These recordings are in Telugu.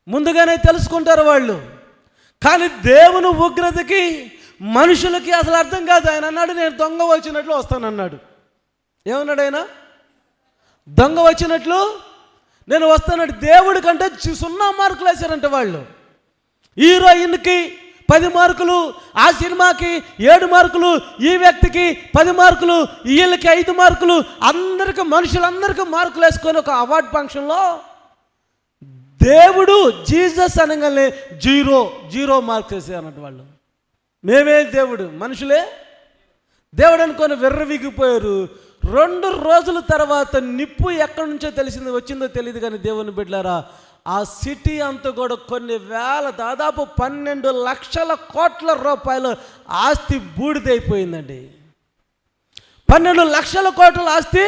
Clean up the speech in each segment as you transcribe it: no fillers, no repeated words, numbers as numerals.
ముందుగానే తెలుసుకుంటారు వాళ్ళు. కానీ దేవుని ఉగ్రతకి మనుషులకి అసలు అర్థం కాదు. ఆయన అన్నాడు, నేను దొంగ వచ్చినట్లు వస్తానన్నాడు. ఏమన్నాడు ఆయన? దొంగ వచ్చినట్లు నేను వస్తానంటే దేవుడి కంటే 0 మార్కులు వేశారంట వాళ్ళు. హీరోయిన్కి 10 మార్కులు, ఆ సినిమాకి 7 మార్కులు, ఈ వ్యక్తికి 10 మార్కులు, వీళ్ళకి 5 మార్కులు, అందరికీ మనుషులందరికీ మార్కులు వేసుకొని ఒక అవార్డు ఫంక్షన్లో దేవుడు జీసస్ అనగానే 0 మార్క్స్ వేసారన్నట్టు వాళ్ళు. మేమే దేవుడు, మనుషులే దేవుడు అనుకొని వెర్రవిగిపోయారు. 2 రోజుల తర్వాత నిప్పు ఎక్కడి నుంచో వచ్చిందో తెలియదు. కానీ దేవుని బిడ్డలారా, ఆ సిటీ అంతా కూడా కొన్ని వేల, దాదాపు 12 లక్షల కోట్ల రూపాయల ఆస్తి బూడిదైపోయిందండి. 12 లక్షల కోట్ల ఆస్తి.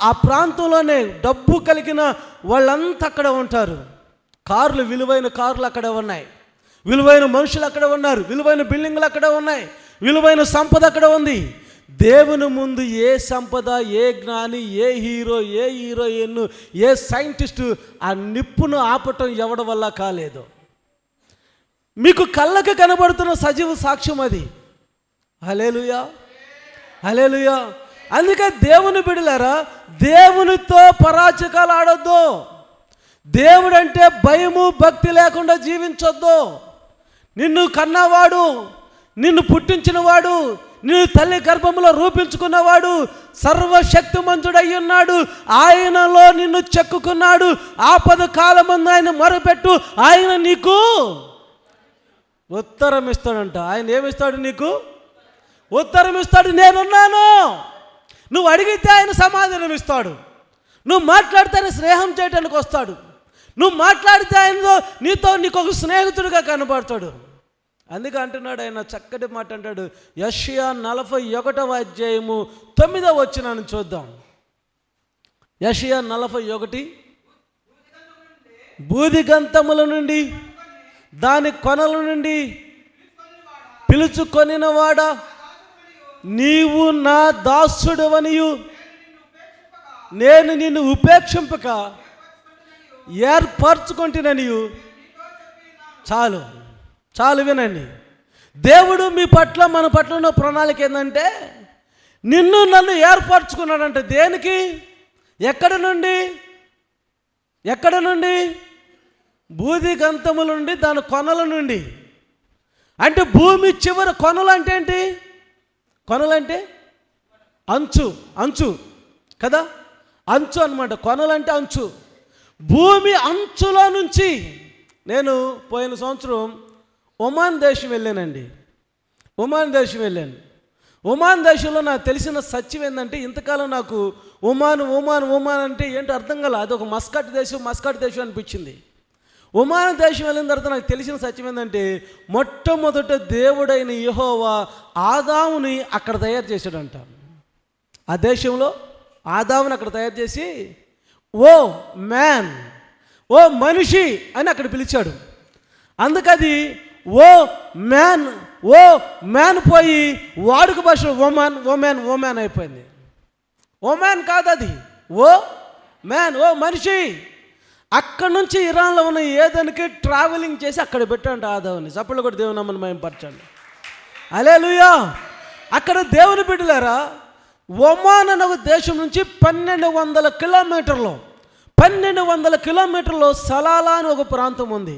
ఆ ప్రాంతంలోనే డబ్బు కలిగిన వాళ్ళంతా అక్కడ ఉంటారు. కార్లు, విలువైన కార్లు అక్కడే ఉన్నాయి, విలువైన మనుషులు అక్కడ ఉన్నారు, విలువైన బిల్డింగ్లు అక్కడ ఉన్నాయి, విలువైన సంపద అక్కడ ఉంది. దేవుని ముందు ఏ సంపద, ఏ జ్ఞాని, ఏ హీరో, ఏ హీరోయిన్, ఏ సైంటిస్టు ఆ నిప్పును ఆపటం ఎవడి వల్ల కాలేదు. మీకు కళ్ళకి కనబడుతున్న సజీవ సాక్ష్యం అది. హల్లెలూయా, హల్లెలూయా. అందుకే దేవుని బిడ్డలారా, దేవునితో పరాచకాలు ఆడొద్దు. దేవుడంటే భయము భక్తి లేకుండా జీవించొద్దు. నిన్ను కన్నవాడు, నిన్ను పుట్టించినవాడు, నిన్ను తల్లి గర్భంలో రూపించుకున్నవాడు సర్వశక్తిమంతుడై ఉన్నాడు. ఆయనలో నిన్ను చెక్కుకున్నాడు. ఆపద కాలమందు ఆయన మొరపెట్టు, ఆయన నీకు ఉత్తరం ఇస్తాడంట. ఆయన ఏమిస్తాడు? నీకు ఉత్తరం ఇస్తాడు. నేనున్నాను. నువ్వు అడిగితే ఆయన సమాధానం ఇస్తాడు. నువ్వు మాట్లాడితే ఆయన స్నేహం చేయడానికి వస్తాడు. నువ్వు మాట్లాడితే ఆయనతో నీకు ఒక స్నేహితుడిగా కనబడతాడు. అందుకే అంటున్నాడు ఆయన, చక్కటి మాట అంటాడు. యెషయా 41వ అధ్యాయము 9వ వచనాన్ని చూద్దాం. యెషయా 41. బూదిగంతముల నుండి, దాని కొనల నుండి పిలుచుకొనినవాడా, నీవు నా దాసుడవనియు నేను నిన్ను ఉపేక్షింపక ఏర్పరచుకుంటుననియు. చాలు వినండి. దేవుడు మీ పట్ల, మన పట్ల ఉన్న ప్రణాళిక ఏంటంటే, నిన్ను నన్ను ఏర్పరచుకున్నాడంటే దేనికి? ఎక్కడ నుండి? బూది గంతముల నుండి, దాని కొనల నుండి. అంటే భూమి చివరి కొనలు అంటే ఏంటి? కొనలంటే అంచు కదా, అంచు అన్నమాట. కొనలంటే అంచు. భూమి అంచులో నుంచి. నేను పోయిన సంవత్సరం ఒమాన్ దేశం వెళ్ళానండి. ఒమాన్ దేశంలో నాకు తెలిసిన సత్యం ఏంటంటే, ఇంతకాలం నాకు ఒమాన్ అంటే ఏంటో అర్థం కాలే. అది ఒక మస్కట్ దేశం అనిపించింది. ఒమాన్ దేశం వెళ్ళిన తర్వాత నాకు తెలిసిన సత్యం ఏంటంటే, మొట్టమొదట దేవుడైన యెహోవా ఆదాముని అక్కడ తయారు చేశాడంట. ఆ దేశంలో ఆదాముని అక్కడ తయారు చేసి, ఓ మ్యాన్, ఓ మనిషి అని అక్కడ పిలిచాడు. అందుకది ఓ మ్యాన్ పోయి వాడుక భాషలో ఓమ్యాన్ అయిపోయింది. ఓమ్యాన్ కాదు అది, ఓ మ్యాన్, ఓ మనిషి. అక్కడ నుంచి ఇరాన్లో ఉన్న ఏదనికి ట్రావెలింగ్ చేసి అక్కడ పెట్టండి ఆదావుని. చప్పట్లు కూడా దేవుని నామమున మహిమపరచండి. హల్లెలూయా. అక్కడ దేవుని బిడ్డలారా, ఒమాన్ అనే దేశం నుంచి 1200 కిలోమీటర్లో సలాలా అని ఒక ప్రాంతం ఉంది.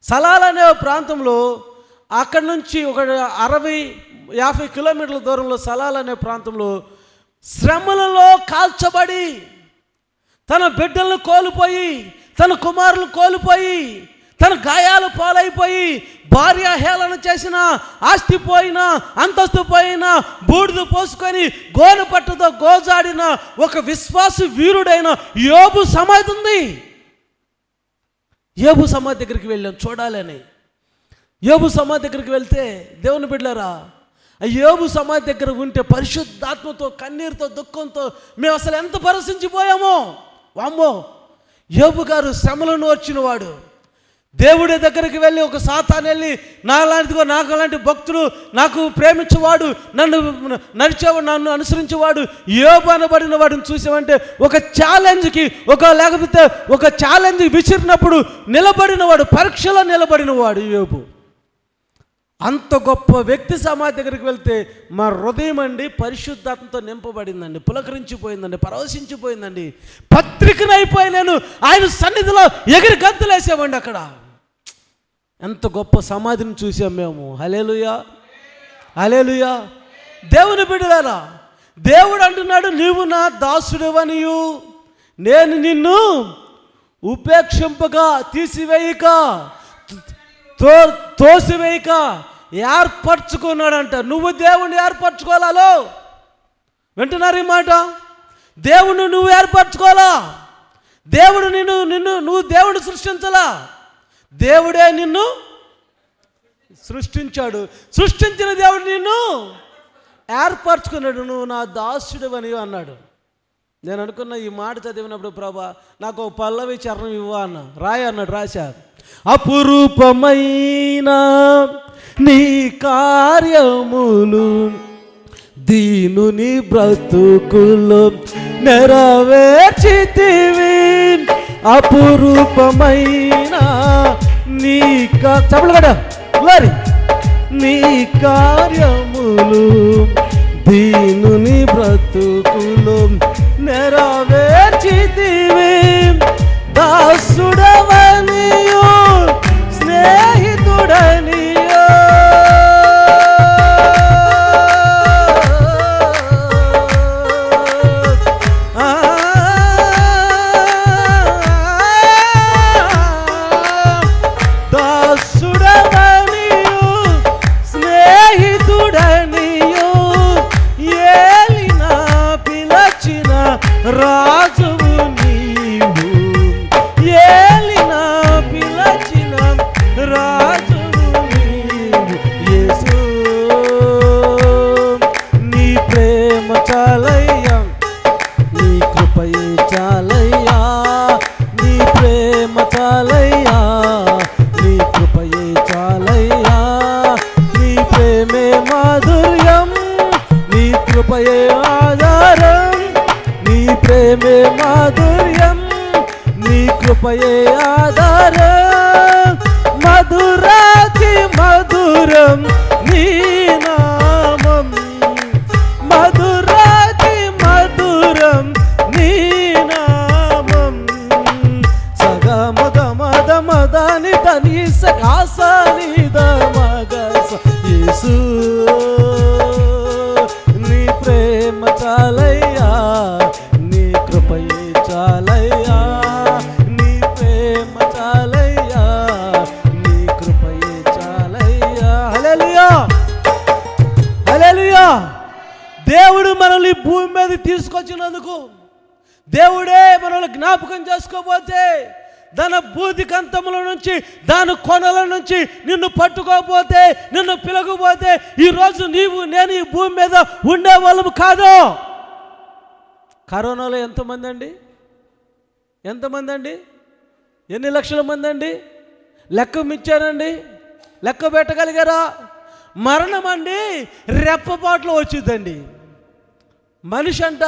సలాలా అనే ప్రాంతంలో అక్కడ నుంచి ఒక 60-50 కిలోమీటర్ల దూరంలో సలాలా అనే ప్రాంతంలో శ్రమలలో కాల్చబడి, తన బిడ్డలను కోల్పోయి, తన కుమారులు కోల్పోయి, తన గాయాలు పాలైపోయి, భార్య హేళన చేసిన, ఆస్తి పోయినా, అంతస్తు పోయినా, బూడిద పోసుకొని గోనె పట్టుతో గోజాడిన ఒక విశ్వాస వీరుడైన యోబు సమాధి ఉంది. యోబు సమాధి దగ్గరికి వెళ్ళాం చూడాలని. యోబు సమాధి దగ్గరికి వెళ్తే దేవుని బిడ్డలారా, యోబు సమాధి దగ్గర ఉంటే పరిశుద్ధాత్మతో, కన్నీరుతో, దుఃఖంతో మేము అసలు ఎంత పరసించిపోయామో. వామ్మో, యోబు గారు శ్రమలను వచ్చినవాడు, దేవుడి దగ్గరికి వెళ్ళి ఒక సాతాను వెళ్ళి నాలాంటిదిగో నాకు అలాంటి భక్తుడు, నాకు ప్రేమించేవాడు, నన్ను నడిచేవాడు, నన్ను అనుసరించేవాడు యోబు అనబడిన వాడిని చూసామంటే ఒక ఛాలెంజ్కి లేకపోతే ఒక ఛాలెంజ్ విసిరినప్పుడు నిలబడినవాడు, పరీక్షలో నిలబడినవాడు యోబు. అంత గొప్ప వ్యక్తి సమాధి దగ్గరికి వెళ్తే మా హృదయం అండి పరిశుద్ధాత్మతో నింపబడిందండి, పులకరించిపోయిందండి, పరవశించిపోయిందండి. పత్రికనైపోయి నేను ఆయన సన్నిధిలో ఎగిరి గంతులేసామండి. అక్కడ ఎంత గొప్ప సమాధిని చూసాం మేము. హల్లెలూయా, హల్లెలూయా. దేవుని బిడ్డలారా, దేవుడు అంటున్నాడు, నీవు నా దాసుడివనియు నేను నిన్ను ఉపేక్షింపక, తీసివేయక, తోసివేయక ఏర్పరచుకున్నాడంట. నువ్వు దేవుణ్ణి ఏర్పరచుకోవాలో, వింటున్నారు ఈ మాట? దేవుణ్ణి నువ్వు ఏర్పరచుకోవాలా? దేవుడు నువ్వు దేవుడిని సృష్టించాలా? దేవుడే నిన్ను సృష్టించాడు. సృష్టించిన దేవుడు నిన్ను ఏర్పరచుకున్నాడు. నువ్వు నా దాసుడివని అన్నాడు. నేను అనుకున్న ఈ మాట చదివినప్పుడు, ప్రభా నాకు ఒక పల్లవి చరణం ఇవ్వ అన్న, రాయి అన్నాడు. రాశారు. అపురూపమైన నీ కార్యములు దీనుని బ్రతుకులు నెరవేర్చితివి. అపురూపమైన నీ నీ కార్యములు దీనుని బ్రతుకులు నెరవేర్చితివి. దాసుడవనియు స్నేహితుడనియో దాసుడవనియు స్నేహితుడనియో ఏలిన పిలచిన రాజువు నీవు, ఏలిన పిలచిన రాజువు నీవు. యేసు నీ ప్రేమ చాలయ్యా, నీ కృపయే చాలయ్యా, నీ ప్రేమ చాలయ్యా, నీ కృపయే చాలయ్యా. నీ ప్రేమే మాధుర్యం, నీ కృపయే ఆధారం, నీ ప్రేమే మాధుర్యం, నీ కృపయే ఆధారం. మధురాతి మధురం నీ నామం, మధురాతి మధురం నీ నామం. సగమగ మద మదని దని సగాసాని దమగస. యేసు నీ ప్రేమ చాలయ్యా, నీ కృపయే చాలయ్యా, నీ ప్రేమ చాలయ్యా, నీ కృపయే చాలయ్యా. హల్లెలూయా, హల్లెలూయా. దేవుడు మనల్ని భూమి మీద తీసుకొచ్చినందుకు, దేవుడే మనల్ని జ్ఞాపకం చేసుకోపోతే, దాని భూదికంతముల నుంచి, దాని కొనల నుంచి నిన్ను పట్టుకోకపోతే, నిన్ను పిలకపోతే ఈరోజు నీవు నేను ఈ భూమి మీద ఉండేవాళ్ళము కాదు. కరోనాలో ఎంతమంది అండి? ఎంతమంది అండి? ఎన్ని లక్షల మంది అండి? లెక్క మిచ్చారండి? లెక్క పెట్టగలిగారా? మరణం అండి రెప్పపాట్లో వచ్చిందండి. మనిషి అంట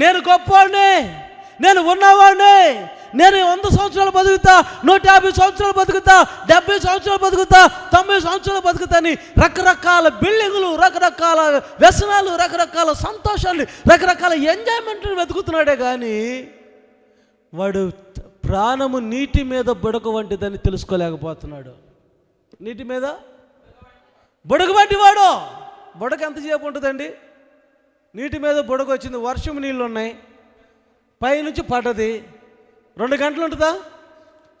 నేను గొప్పవాడిని, నేను ఉన్నవాడిని, నేను 100 సంవత్సరాలు బతుకుతా, 150 సంవత్సరాలు బతుకుతా, 70 సంవత్సరాలు బతుకుతా, 90 సంవత్సరాలు బతుకుతాని రకరకాల బిల్డింగులు, రకరకాల వ్యసనాలు, రకరకాల సంతోషాలు, రకరకాల ఎంజాయ్మెంట్లు వెతుకుతున్నాడే కానీ వాడు ప్రాణము నీటి మీద బుడక వంటిదని తెలుసుకోలేకపోతున్నాడు. నీటి మీద బుడక వంటి వాడు. బుడక ఎంతసేపు ఉంటుందండి? నీటి మీద బుడక వచ్చింది, వర్షం నీళ్ళు ఉన్నాయి, పైనుంచి పడ్డది, 2 గంటలు ఉంటుందా?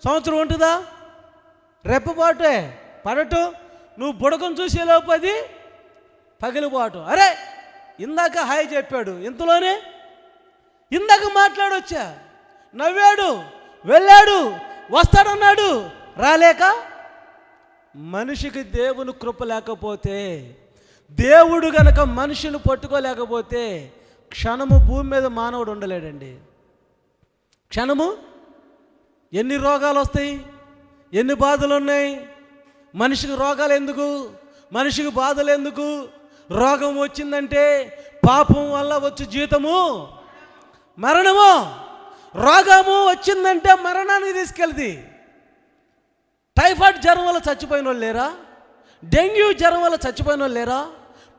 సంవత్సరం ఉంటుందా? రెప్పపాటే పడటం, నువ్వు బుడకను చూసేలోపు అది పగిలిపోవటం. అరే ఇందాక హాయ్ చెప్పాడు, ఇంతలోనే ఇందాక మాట్లాడొచ్చా, నవ్వాడు, వెళ్ళాడు, వస్తాడన్నాడు, రాలేక. మనిషికి దేవుని కృప లేకపోతే, దేవుడు గనక మనిషిని పట్టుకోలేకపోతే క్షణము భూమి మీద మానవుడు ఉండలేడండి. క్షణము ఎన్ని రోగాలు వస్తాయి, ఎన్ని బాధలు ఉన్నాయి? మనిషికి రోగాలు ఎందుకు? మనిషికి బాధలు ఎందుకు? రోగం వచ్చిందంటే పాపం వల్ల వచ్చే జీతము మరణము. రోగము వచ్చిందంటే మరణానికి తీసుకెళ్తుంది. టైఫాయిడ్ జ్వరం వల్ల చచ్చిపోయిన వాళ్ళు లేరా? డెంగ్యూ జ్వరం వల్ల చచ్చిపోయిన వాళ్ళు లేరా?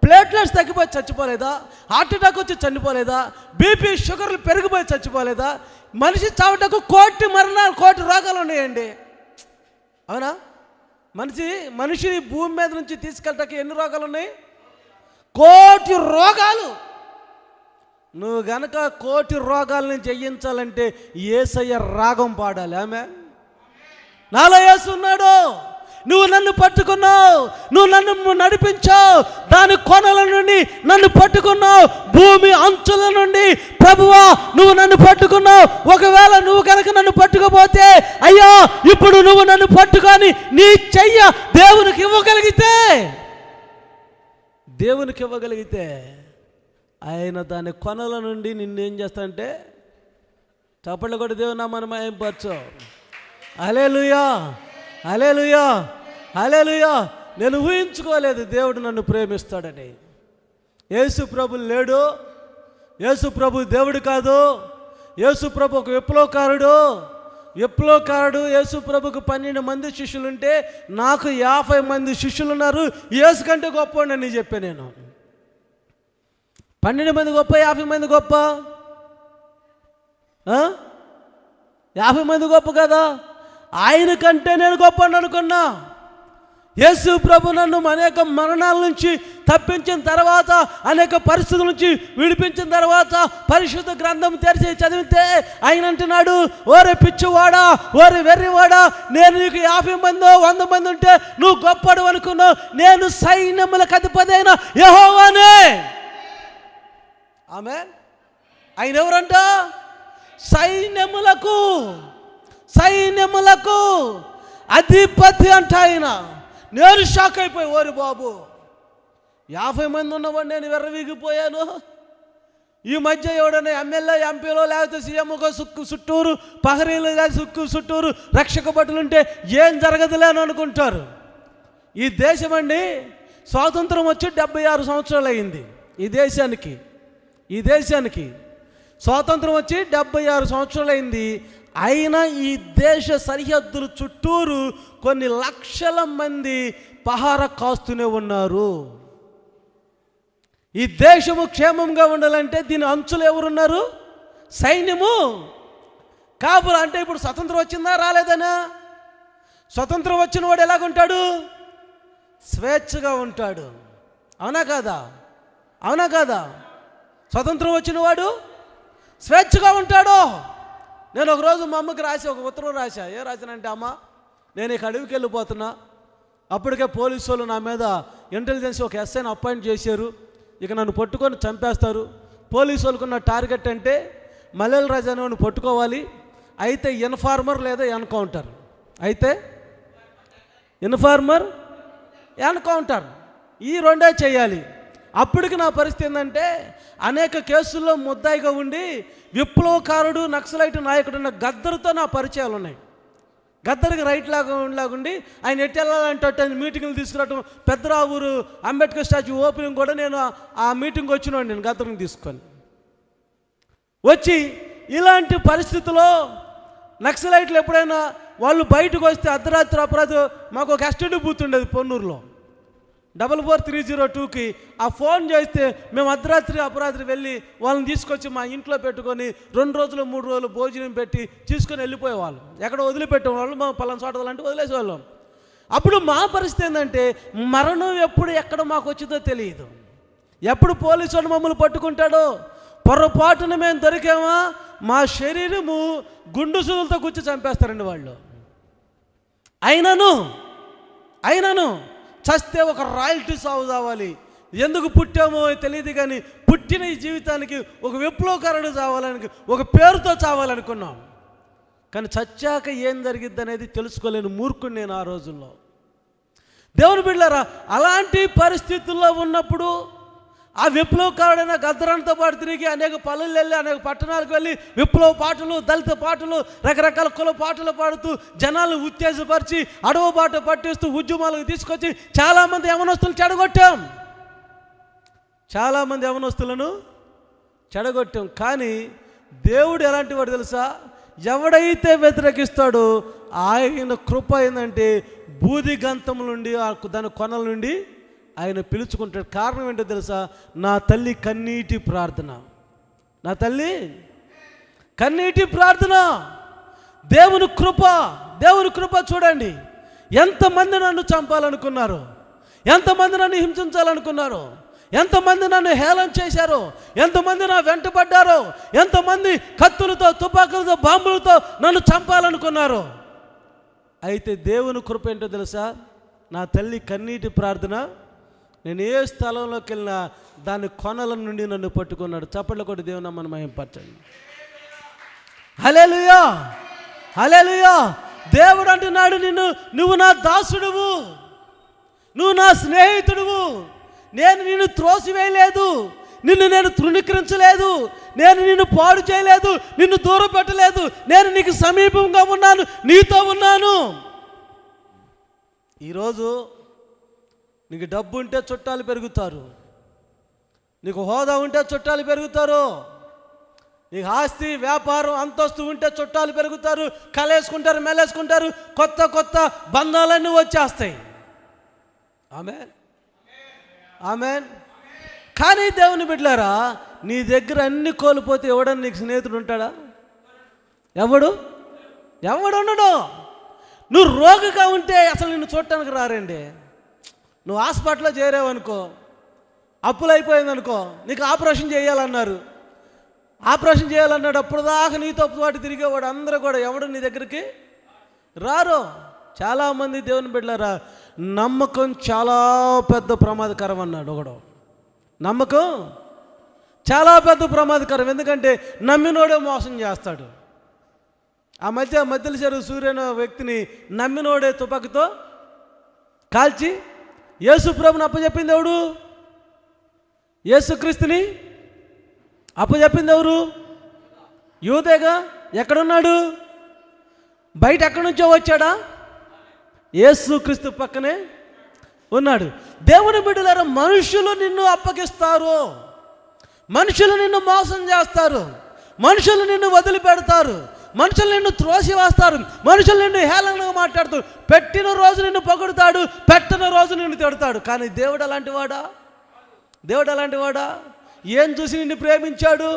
ప్లేట్లెట్స్ తగ్గిపోయి చచ్చిపోలేదా? హార్ట్ అటాక్ వచ్చి చనిపోలేదా? బీపీ షుగర్లు పెరిగిపోయి చచ్చిపోలేదా? మనిషి చావటకు కోటి మరణాలు, కోటి రోగాలు ఉన్నాయండి. అవునా? మనిషిని భూమి మీద నుంచి తీసుకెళ్ళటానికి ఎన్ని రోగాలు ఉన్నాయి? కోటి రోగాలు. నువ్వు గనక కోటి రోగాలని జయించాలంటే యేసయ్య రాగం పాడాలి. ఆమె నాలో యేసు ఉన్నాడు, నువ్వు నన్ను పట్టుకున్నావు, నువ్వు నన్ను నడిపించావు, దాని కొనల నుండి నన్ను పట్టుకున్నావు, భూమి అంచుల నుండి ప్రభువా నువ్వు నన్ను పట్టుకున్నావు. ఒకవేళ నువ్వు కనుక నన్ను పట్టుకోపోతే అయ్యా ఇప్పుడు నువ్వు నన్ను పట్టుకొని నీ చెయ్య దేవునికి ఇవ్వగలిగితే ఆయన దాని కొనల నుండి నిన్నేం చేస్తానంటే చప్పట్లు కూడా దేవుని నామాన్ని మహిమపరచు. హల్లెలూయా, హల్లెలూయా, హల్లెలూయా. నేను ఊహించుకోలేదు దేవుడు నన్ను ప్రేమిస్తాడని. యేసు ప్రభు లేడు, యేసు ప్రభు దేవుడు కాదు. యేసు ప్రభు ఒక విప్లవకారుడు. యేసు ప్రభుకు 12 మంది శిష్యులుంటే నాకు 50 మంది శిష్యులు ఉన్నారు. యేసు కంటే గొప్పవాడిని చెప్పాను నేను. 12 మంది గొప్ప, 50 మంది గొప్ప? 50 మంది గొప్ప కదా. ఆయన కంటే నేను గొప్పని అనుకున్నా. యేసు ప్రభు నన్ను అనేక మరణాల నుంచి తప్పించిన తర్వాత, అనేక పరిస్థితుల నుంచి విడిపించిన తర్వాత పరిశుద్ధ గ్రంథం తెరిచి చదివితే ఆయన అంటున్నాడు, ఓరే పిచ్చివాడా, ఓరే వెర్రివాడా, నేను నీకు 50 మందో 100 మంది ఉంటే నువ్వు గొప్పడు అనుకున్నావు. నేను సైన్యములకు అధిపతైన యెహోవానే. ఆమేన్. ఆయన ఎవరంట? సైన్యములకు అధిపతి అంట ఆయన. నేను షాక్ అయిపోయి, ఓరి బాబు 50 మంది ఉన్నవాడు నేను వెర్రవీగిపోయాను. ఈ మధ్య ఎవడన్నా ఎమ్మెల్యే ఎంపీలో లేకపోతే సీఎంగా చుట్టూరు పహరీలు చుట్టూరు రక్షక భటులుంటే ఏం జరగదులే అని అనుకుంటారు. ఈ దేశం అండి స్వాతంత్రం వచ్చి 76 సంవత్సరాలు అయింది. ఈ దేశానికి స్వాతంత్రం వచ్చి 76 సంవత్సరాలు అయింది. అయినా ఈ దేశ సరిహద్దుల చుట్టూరు కొన్ని లక్షల మంది పహారా కాస్తూనే ఉన్నారు. ఈ దేశము క్షేమంగా ఉండాలంటే దీని అంచులు ఎవరున్నారు? సైన్యము. కాపులు అంటే ఇప్పుడు స్వతంత్రం వచ్చిందా రాలేదనా? స్వతంత్రం వచ్చిన వాడు ఎలాగుంటాడు? స్వేచ్ఛగా ఉంటాడు. అవునా కాదా? స్వతంత్రం వచ్చిన వాడు స్వేచ్ఛగా ఉంటాడు. నేను ఒకరోజు మా అమ్మకి ఒక ఉత్తరం రాశా. ఏం రాశానంటే, అమ్మ నేను ఇక అడవికి వెళ్ళిపోతున్నా, అప్పటికే పోలీసు వాళ్ళు నా మీద ఇంటెలిజెన్స్ ఒక ఎస్ఐని అపాయింట్ చేశారు, ఇక నన్ను పట్టుకొని చంపేస్తారు. పోలీసు వాళ్ళకున్న టార్గెట్ అంటే మల్లెల రాజు అనేవాడిని పట్టుకోవాలి, అయితే ఇన్ఫార్మర్ లేదా ఎన్కౌంటర్, ఎన్కౌంటర్ ఈ రెండే చేయాలి. అప్పటికి నా పరిస్థితి ఏంటంటే అనేక కేసుల్లో ముద్దాయిగా ఉండి విప్లవకారుడు నక్సలైట్ నాయకుడు ఉన్న గద్దరుతో నా పరిచయాలు ఉన్నాయి. గద్దరికి రైట్ లాగుండి ఆయన ఎట్టి వెళ్ళాలంటే ఆయన మీటింగ్లు తీసుకురావటం, పెద్దరావూరు అంబేద్కర్ స్టాచ్యూ ఓపెనింగ్ కూడా నేను ఆ మీటింగ్ వచ్చినాడు. నేను గద్దరిని తీసుకొని వచ్చి ఇలాంటి పరిస్థితుల్లో నక్సలైట్లు ఎప్పుడైనా వాళ్ళు బయటకు వస్తే అర్ధరాత్రి అపరాధం మాకు ఒక కస్టడీ బూత్ ఉండేది పొన్నూరులో 44302కి. ఆ ఫోన్ చేస్తే మేము అర్ధరాత్రి అపరాత్రి వెళ్ళి వాళ్ళని తీసుకొచ్చి మా ఇంట్లో పెట్టుకొని 2 రోజులు 3 రోజులు భోజనం పెట్టి తీసుకొని వెళ్ళిపోయేవాళ్ళు. ఎక్కడ వదిలిపెట్టేవాళ్ళు, మా పలానా చోట అంటే వదిలేసేవాళ్ళం. అప్పుడు మా పరిస్థితి ఏంటంటే మరణం ఎప్పుడు ఎక్కడ మాకు వచ్చిందో తెలియదు. ఎప్పుడు పోలీసు వాడు మమ్మల్ని పట్టుకుంటాడో, పొరపాటున మేము దొరికామా మా శరీరము గుండు సూదులతో గుచ్చి చంపేస్తారండి వాళ్ళు. అయినను చస్తే ఒక రాయల్టీ సాగు చావాలి. ఎందుకు పుట్టామో తెలియదు కానీ పుట్టిన ఈ జీవితానికి ఒక విప్లవకారుడు చావాలని, ఒక పేరుతో చావాలనుకున్నాం. కానీ చచ్చాక ఏం జరిగిద్ది అనేది తెలుసుకోలేని మూర్ఖుడు నేను ఆ రోజుల్లో. దేవుని బిడ్డలారా, అలాంటి పరిస్థితుల్లో ఉన్నప్పుడు ఆ విప్లవకారుడైన గద్దరంతో పాటు తిరిగి అనేక పనులు వెళ్ళి అనేక పట్టణాలకు వెళ్ళి విప్లవ పాటలు, దళిత పాటలు, రకరకాల కుల పాటలు పాడుతూ జనాలను ఉత్తేజపరిచి అడవు బాట పట్టిస్తూ ఉద్యమాలకు తీసుకొచ్చి చాలామంది యవనస్తులు చెడగొట్టాం. చాలామంది యవనస్తులను చెడగొట్టాం. కానీ దేవుడు ఎలాంటి వాడు తెలుసా? ఎవడైతే వ్యతిరేకిస్తాడో ఆయన కృప ఏంటంటే బూది గంతముల నుండి దాని కొనల నుండి ఆయన పిలుచుకుంటాడు. కారణం ఏంటో తెలుసా? నా తల్లి కన్నీటి ప్రార్థన. నా తల్లి కన్నీటి ప్రార్థన. దేవుని కృప, దేవుని కృప చూడండి. ఎంతమంది నన్ను చంపాలనుకున్నారు, ఎంతమంది నన్ను హింసించాలనుకున్నారు, ఎంతమంది నన్ను హేళన చేశారో, ఎంతమంది నా వెంట పడ్డారో, ఎంతమంది కత్తులతో, తుపాకులతో, బాంబులతో నన్ను చంపాలనుకున్నారు. అయితే దేవుని కృప ఏంటో తెలుసా? నా తల్లి కన్నీటి ప్రార్థన. నేను ఏ స్థలంలోకి వెళ్ళినా దాని కొనల నుండి నన్ను పట్టుకున్నాడు. చప్పట్ల కొట్టి దేవుని నామమును మహిమపరచండి. హల్లెలూయా, హల్లెలూయా. దేవుడు అంటున్నాడు, నువ్వు నా దాసుడువు, నువ్వు నా స్నేహితుడువు, నేను నిన్ను త్రోసివేయలేదు, నిన్ను నేను తృణీకరించలేదు, నేను నిన్ను పాడు చేయలేదు, నిన్ను దూరం పెట్టలేదు, నేను నీకు సమీపంగా ఉన్నాను, నీతో ఉన్నాను. ఈరోజు నీకు డబ్బు ఉంటే చుట్టాలు పెరుగుతారు, నీకు హోదా ఉంటే చుట్టాలు పెరుగుతారు, నీకు ఆస్తి, వ్యాపారం, అంతస్తు ఉంటే చుట్టాలు పెరుగుతారు, కలేసుకుంటారు, మెలేసుకుంటారు, కొత్త కొత్త బంధాలన్నీ వచ్చేస్తాయి. ఆమేన్, ఆమేన్. కానీ దేవుని బిడ్డలారా, నీ దగ్గర అన్ని కోల్పోతే ఎవడన్నా నీకు స్నేహితుడు ఉంటాడా? ఎవడు ఉండడు. నువ్వు రోగిగా ఉంటే అసలు నిన్ను చూడటానికి రారండి. నువ్వు హాస్పిటల్లో చేరావనుకో, అప్పులు అయిపోయిందనుకో, నీకు ఆపరేషన్ చేయాలన్నారు, ఆపరేషన్ చేయాలన్నాడు, అప్పుడు దాకా నీతో పాటు తిరిగేవాడు అందరూ కూడా ఎవడు నీ దగ్గరికి రారు. చాలామంది దేవుని బిడ్డలారా, నమ్మకం చాలా పెద్ద ప్రమాదకరం అన్నాడు ఒకడు. నమ్మకం చాలా పెద్ద ప్రమాదకరం. ఎందుకంటే నమ్మినోడే మోసం చేస్తాడు. ఆ మధ్యల చెరువు సూర్యన వ్యక్తిని నమ్మినోడే తుపాకీతో కాల్చి యేసు ప్రభుని అప్పచెప్పింది ఎవడు? యేసుక్రీస్తుని అప్పచెప్పింది ఎవరు? యూదేగా. ఎక్కడున్నాడు? బయట ఎక్కడి నుంచో వచ్చాడా? యేసుక్రీస్తు పక్కనే ఉన్నాడు. దేవుని బిడ్డలారా, మనుషులు నిన్ను అప్పగిస్తారు, మనుషులు నిన్ను మోసం చేస్తారు, మనుషులు నిన్ను వదిలిపెడతారు, మనుషులు నిన్ను త్రోసివేస్తారు, మనుషులు నిన్ను హేళనగా మాట్లాడుతారు. పెట్టిన రోజు నిన్ను పొగుడుతాడు, పెట్టిన రోజు నిన్ను తిడతాడు. కానీ దేవుడు అలాంటి వాడా? దేవుడు అలాంటి వాడా? ఏం చూసి నిన్ను ప్రేమించాడు?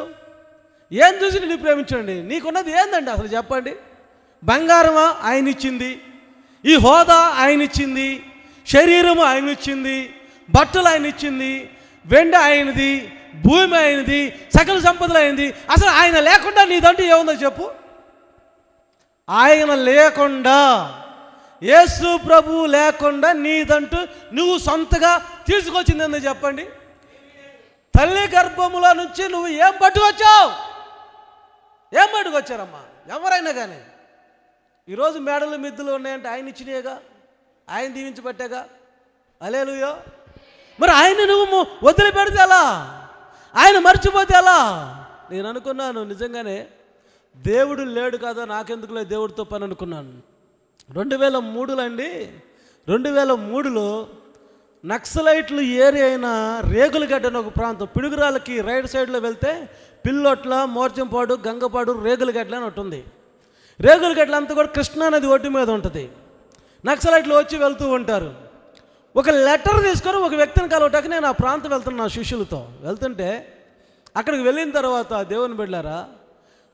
ఏం చూసి నిన్ను ప్రేమించండి? నీకున్నది ఏందండి అసలు చెప్పండి? బంగారమా? ఆయన ఇచ్చింది. ఈ హోదా ఆయన ఇచ్చింది. శరీరము ఆయన ఇచ్చింది. బట్టలు ఆయన ఇచ్చింది. వెండి ఆయనది. భూమి ఆయనది. సకల సంపదలు ఆయనది. అసలు ఆయన లేకుండా నీదంటూ ఏముందో చెప్పు? ఆయన లేకుండా, యేసు ప్రభువు లేకుండా నీదంటూ నువ్వు సొంతగా తీసుకొచ్చింది ఏందో చెప్పండి? తల్లి గర్భములో నుంచి నువ్వు ఏం పట్టుకొచ్చావు? ఏం పట్టుకొచ్చారమ్మా ఎవరైనా కానీ? ఈరోజు మేడలు మిద్దులు ఉన్నాయంటే ఆయన ఇచ్చినాయేగా, ఆయన దీవించబట్టేగా. హల్లెలూయా. మరి ఆయన నువ్వు వదిలిపెడితే ఎలా? ఆయన మర్చిపోతే ఎలా? నేను అనుకున్నాను నిజంగానే దేవుడు లేడు కదా, నాకెందుకులే దేవుడితో పని అనుకున్నాను. 2003లో అండి, 2003లో నక్సలైట్లు ఏరియా అయిన రేగులగడ్డ అని ఒక ప్రాంతం, పిడుగురాలకి రైట్ సైడ్లో వెళ్తే పిల్లొట్ల, మోర్చంపాడు, గంగపాడు, రేగులగడ్డ అని ఒకటి ఉంది. రేగులగడ్డ అంతా కూడా కృష్ణానది ఒడ్డు మీద ఉంటుంది. నక్సలైట్లు వచ్చి వెళ్తూ ఉంటారు. ఒక లెటర్ తీసుకొని ఒక వ్యక్తిని కలవటానికి నేను ఆ ప్రాంతం వెళ్తున్నా శిష్యులతో. వెళ్తుంటే అక్కడికి వెళ్ళిన తర్వాత దేవుని బిడ్డలారా,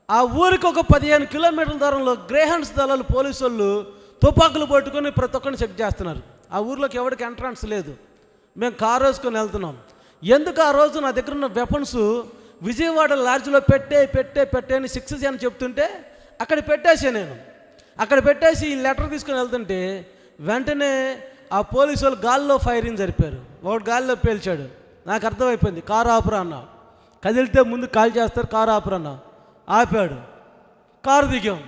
ఆ ఊరికి ఒక 15 కిలోమీటర్ల దూరంలో గ్రేహాండ్స్ దళాలు పోలీసు వాళ్ళు తుపాకులు పట్టుకొని ప్రతి ఒక్కరిని చెక్ చేస్తున్నారు. ఆ ఊర్లోకి ఎవరికి ఎంట్రన్స్ లేదు. మేము కారు వేసుకొని వెళ్తున్నాం. ఎందుకు ఆ రోజు నా దగ్గర ఉన్న వెపన్స్ విజయవాడ లాడ్జ్లో పెట్టే అని 6 అని చెప్తుంటే అక్కడ పెట్టేసే. నేను అక్కడ పెట్టేసి ఈ లెటర్ తీసుకొని వెళ్తుంటే వెంటనే ఆ పోలీసు వాళ్ళు గాల్లో ఫైరింగ్ జరిపారు. ఒకడు గాల్లో పేల్చాడు. నాకు అర్థమైపోయింది, కారు ఆపురా అన్న. కదిలితే ముందు కాల్ చేస్తారు, కారు ఆపురా అన్న. ఆపాడు. కారు దిగాం.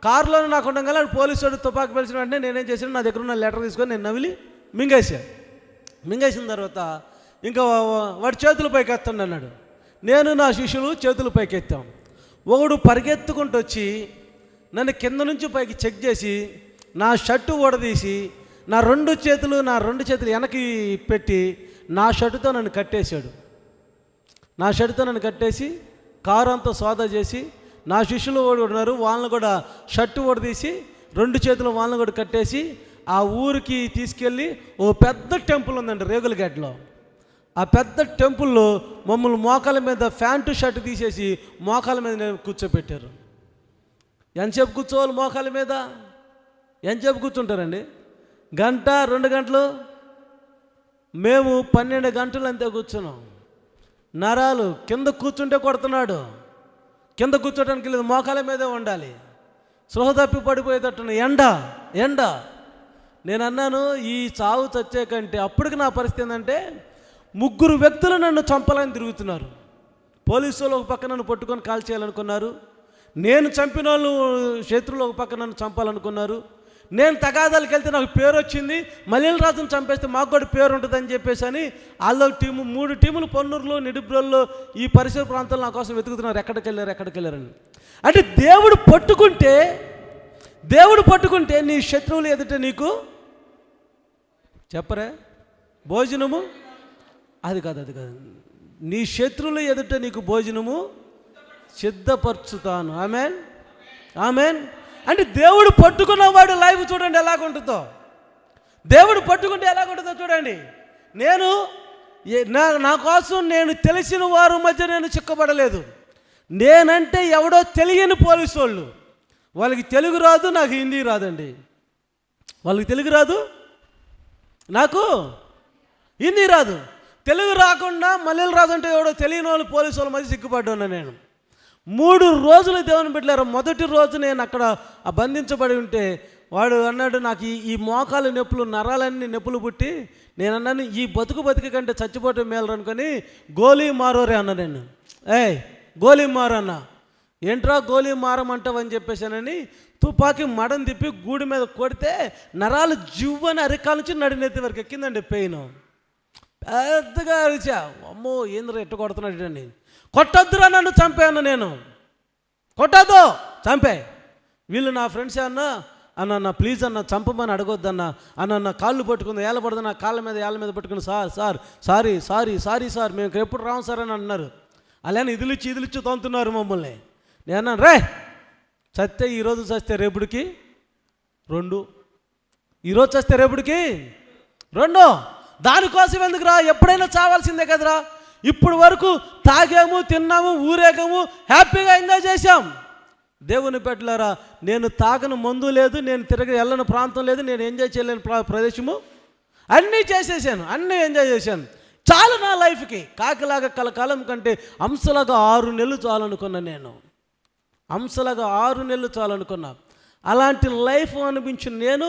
కారులోనే నాకు ఉండగా పోలీసు వాడు తుపాకి పేల్చిన వెంటనే నేనేం చేశాను, నా దగ్గర ఉన్న లెటర్ తీసుకొని నేను నవిలి మింగేసిన తర్వాత ఇంకా వాడి చేతులు పైకి ఎత్తండి అన్నాడు. నేను నా శిష్యులు చేతులు పైకి ఎత్తాం. ఒకడు పరిగెత్తుకుంటూ వచ్చి నన్ను కింద నుంచి పైకి చెక్ చేసి నా షర్టు ఊడదీసి నా రెండు చేతులు వెనక్కి పెట్టి నా షర్టుతో నన్ను కట్టేశాడు. నా షర్టుతో నన్ను కట్టేసి కారు అంతా సోదా చేసి నా శిష్యులు ఉన్నారు, వాళ్ళని కూడా షర్టు ఊడదీసి రెండు చేతులు వాళ్ళని కూడా కట్టేసి ఆ ఊరికి తీసుకెళ్ళి ఓ పెద్ద టెంపుల్ ఉందండి రేగులగడ్డలో. ఆ పెద్ద టెంపుల్లో మమ్మల్ని మోకాల మీద ప్యాంటు షర్టు తీసేసి మోకాల మీద కూర్చోబెట్టారు. ఎంతసేపు కూర్చోవాలి మోకాల మీద? ఎంతసేపు కూర్చుంటారండి? గంట 2 గంటలు? మేము 12 గంటలు అంతే కూర్చున్నాం. నరాలు కింద కూర్చుంటే కొడుతున్నాడు. కింద కూర్చోడానికి లేదు, మోకాల మీదే ఉండాలి. సృహ తప్పి పడిపోయేటట్టున ఎండ. నేను అన్నాను, ఈ చావు చచ్చే కంటే అప్పటికి నా పరిస్థితి ఏంటంటే 3 వ్యక్తులు నన్ను చంపాలని తిరుగుతున్నారు. పోలీసు వాళ్ళు ఒక పక్క నన్ను పట్టుకొని కాల్ చేయాలనుకున్నారు. నేను చంపిన వాళ్ళు శత్రువులు ఒక పక్క నన్ను చంపాలనుకున్నారు. నేను తగాదాలకు వెళ్తే నాకు పేరు వచ్చింది, మల్లెల రాజును చంపేస్తే మాకు కూడా పేరు ఉంటుందని చెప్పేసి అని వాళ్ళ టీము 3 టీములు పొన్నూరులో నిడుబ్రోల్లో ఈ పరిసర ప్రాంతాల్లో నా కోసం వెతుకుతున్నారు, ఎక్కడికి వెళ్ళారని. అంటే దేవుడు పట్టుకుంటే నీ శత్రువులు ఎదుట నీకు చెప్పరే భోజనము, అది కాదు నీ శత్రువులు ఎదుట నీకు భోజనము సిద్ధపరచుతాను. ఆమెన్. అంటే దేవుడు పట్టుకున్నవాడు లైఫ్ చూడండి ఎలాగుంటుందో. దేవుడు పట్టుకుంటే ఎలాగుంటుందో చూడండి. నేను నా కోసం నేను తెలిసిన వారి మధ్య నేను చిక్కబడలేదు. నేనంటే ఎవడో తెలియని పోలీసు వాళ్ళు, వాళ్ళకి తెలుగు రాదు, నాకు హిందీ రాదండి. వాళ్ళకి తెలుగు రాదు, నాకు హిందీ రాదు. తెలుగు రాకుండా మల్లెల రాజు అంటే ఎవడో తెలియని వాళ్ళు పోలీసు వాళ్ళ మధ్య సిగ్గుపడ్డాను నేను. 3 రోజులు దేవుని బిడ్డలారా, మొదటి రోజు నేను అక్కడ బంధించబడి ఉంటే వాడు అన్నాడు, నాకు ఈ మోకాలు నొప్పులు, నరాలన్నీ నొప్పులు పుట్టి, నేను అన్నాను ఈ బతుకు కంటే చచ్చిపోవటం మేలు అనుకొని గోలీ మారోరే అన్న. నేను గోలీ మారన్న. ఏంట్రా గోలీ మారమంటావని చెప్పేసానని తుపాకీ మడం తిప్పి గూడి మీద కొడితే నరాలు జివ్వని అరికాల నుంచి నడినెత్తి వరకు ఎక్కిందండి పెయిన్. పెద్దగా అరిచా, అమ్మో ఏంద్ర ఎట్టు కొడుతున్నాడు అండి. కొట్టొద్దురా నన్ను చంపాను నేను, కొట్టొద్దు చంపే. వీళ్ళు నా ఫ్రెండ్స్ అన్న ప్లీజ్ అన్న చంపమని అడగొద్దన్న అన్న కాళ్ళు పట్టుకుంది ఏళ్ళపడదు, నా కాళ్ళ మీద పట్టుకుని సారీ మేము ఎప్పుడు రాము సార్ అని అన్నారు. అలానే ఇదిలిచ్చి తోముతున్నారు మమ్మల్ని. నేను అన్నాను, రే చస్తే ఈరోజు చస్తే రేపుడికి 2, ఈరోజు చస్తే రేపుడికి 2. దానికోసం ఎందుకురా? ఎప్పుడైనా చావాల్సిందే కదరా. ఇప్పుడు వరకు తాగాము, తిన్నాము, ఊరేగాము, హ్యాపీగా ఎంజాయ్ చేశాం. దేవుని పెట్టలారా, నేను తాగని మందు లేదు, నేను వెళ్ళని ప్రాంతం లేదు, నేను ఎంజాయ్ చేయలేని ప్రదేశము అన్నీ చేసేసాను, అన్నీ ఎంజాయ్ చేశాను. చాలు నా లైఫ్కి. కాకిలాగా కలకాలం కంటే అంశలాగా 6 నెలలు చాలనుకున్నా. నేను అంశలాగా 6 నెలలు చాలనుకున్నా. అలాంటి లైఫ్ అనిపించిన నేను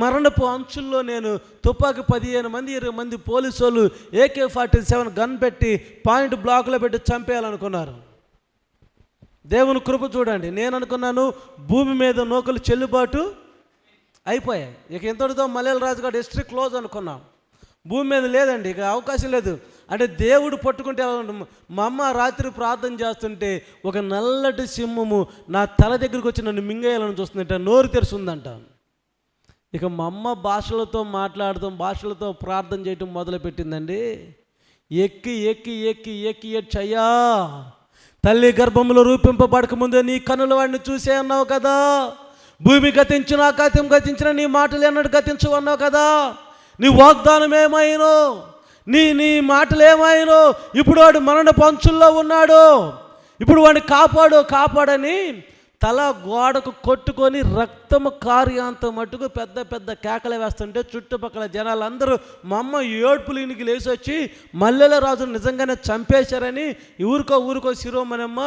మరణపు అంచుల్లో నేను తుపాకి 15 మంది 20 మంది పోలీసు వాళ్ళు AK-47 గన్ పెట్టి పాయింట్ బ్లాక్లో పెట్టి చంపేయాలనుకున్నారు. దేవుని కృప చూడండి. నేను అనుకున్నాను భూమి మీద నూకలు చెల్లుబాటు అయిపోయాయి, ఇక ఇంతటితో మల్లెల రాజు గారి హిస్టరీ క్లోజ్ అనుకున్నాం. భూమి మీద లేదండి, ఇక అవకాశం లేదు. అంటే దేవుడు పట్టుకుంటే మా అమ్మ రాత్రి ప్రార్థన చేస్తుంటే ఒక నల్లటి సింహము నా తల దగ్గరికి వచ్చి నన్ను మింగేయాలని చూస్తుందంట, నోరు తెరుస్తుందంట. ఇక మా అమ్మ భాషలతో ప్రార్థన చేయటం మొదలుపెట్టిందండి. ఎక్కి చయ్యా, తల్లి గర్భంలో రూపింపబడక ముందే నీ కన్నుల వాడిని చూసే అన్నావు కదా, భూమి గతించిన ఆకాశం గతించిన నీ మాటలు ఎన్నడూ గతించవు అన్నావు కదా, నీ వాగ్దానం ఏమైనో, నీ మాటలు ఏమైనో. ఇప్పుడు వాడు మరణ పంచుల్లో ఉన్నాడు, ఇప్పుడు వాడిని కాపాడని తల గోడకు కొట్టుకొని రక్తము కార్యాంత మట్టుకు పెద్ద కేకలు వేస్తుంటే చుట్టుపక్కల జనాలందరూ మా అమ్మ ఏడ్పులు ఇనికి లేచి వచ్చి మల్లెల రాజును నిజంగానే చంపేశారని ఊరికో శిరోమణమ్మ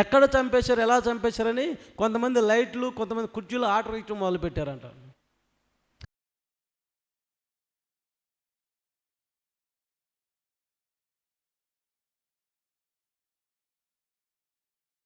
ఎక్కడ చంపేశారు, ఎలా చంపేశారని కొంతమంది లైట్లు, కొంతమంది కుర్చీలు ఆర్డర్ ఇచ్చడం మొదలుపెట్టారంట.